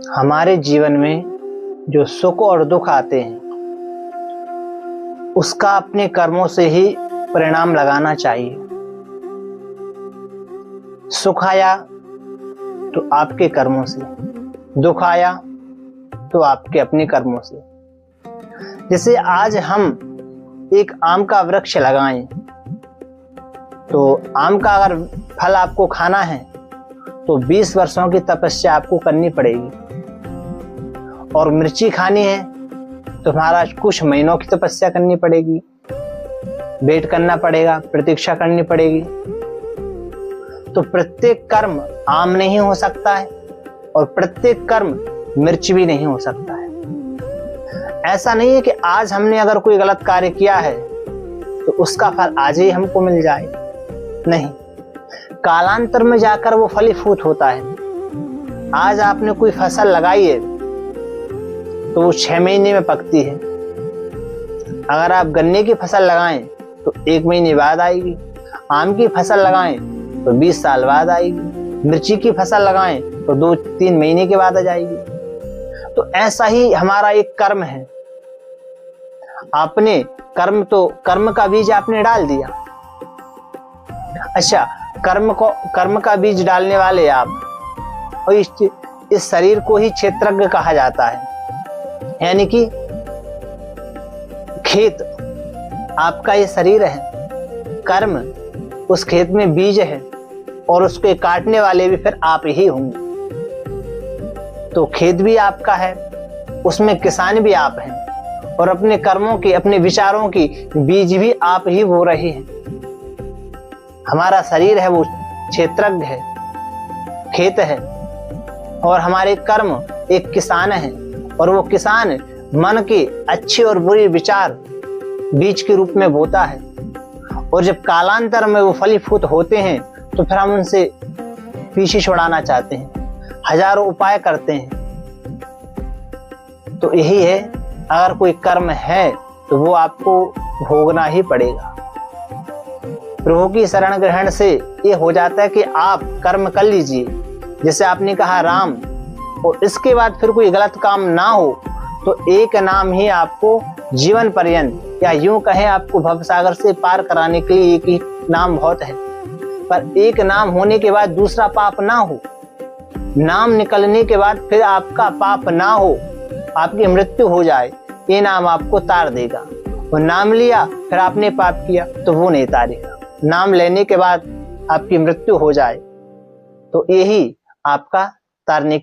हमारे जीवन में जो सुख और दुख आते हैं उसका अपने कर्मों से ही परिणाम लगाना चाहिए। सुख आया तो आपके कर्मों से, दुख आया तो आपके अपने कर्मों से। जैसे आज हम एक आम का वृक्ष लगाएं तो आम का अगर फल आपको खाना है तो 20 वर्षों की तपस्या आपको करनी पड़ेगी, और मिर्ची खानी है तो हमारा कुछ महीनों की तपस्या करनी पड़ेगी, वेट करना पड़ेगा, प्रतीक्षा करनी पड़ेगी। तो प्रत्येक कर्म आम नहीं हो सकता है और प्रत्येक कर्म मिर्च भी नहीं हो सकता है। ऐसा नहीं है कि आज हमने अगर कोई गलत कार्य किया है तो उसका फल आज ही हमको मिल जाए, नहीं, कालांतर में जाकर वो फलीभूत होता है। आज आपने कोई फसल लगाई है तो वो 6 महीने में पकती है। अगर आप गन्ने की फसल लगाएं तो 1 महीने बाद आएगी, आम की फसल लगाएं तो 20 साल बाद आएगी, मिर्ची की फसल लगाएं तो 2-3 महीने के बाद आ जाएगी। तो ऐसा ही हमारा एक कर्म है। आपने कर्म का बीज आपने डाल दिया। अच्छा, कर्म का बीज डालने वाले आप, और इस शरीर को ही क्षेत्रज्ञ कहा जाता है। यानी कि खेत आपका ये शरीर है, कर्म उस खेत में बीज है, और उसके काटने वाले भी फिर आप ही होंगे। तो खेत भी आपका है, उसमें किसान भी आप हैं, और अपने कर्मों की, अपने विचारों की बीज भी आप ही बो रहे हैं। हमारा शरीर है वो क्षेत्रज्ञ है, खेत है, और हमारे कर्म एक किसान है, और वो किसान मन के अच्छे और बुरे विचार बीज के रूप में बोता है। और जब कालांतर में वो फलीभूत होते हैं तो फिर हम उनसे पीछे छुड़ाना चाहते हैं, हजारों उपाय करते हैं। तो यही है, अगर कोई कर्म है तो वो आपको भोगना ही पड़ेगा। प्रभु की शरण ग्रहण से ये हो जाता है कि आप कर्म कर लीजिए, जैसे आपने कहा राम, और इसके बाद फिर कोई गलत काम ना हो तो एक नाम ही आपको जीवन पर्यंत, या यूं कहें आपको भवसागर से पार कराने के लिए एक ही नाम बहुत है। पर एक नाम होने के बाद दूसरा पाप ना हो, नाम निकलने के बाद फिर आपका पाप ना हो, आपकी मृत्यु हो जाए, ये नाम आपको तार देगा। और नाम लिया फिर आपने पाप किया तो वो नहीं तारेगा। नाम लेने के बाद आपकी मृत्यु हो जाए तो यही आपका तारने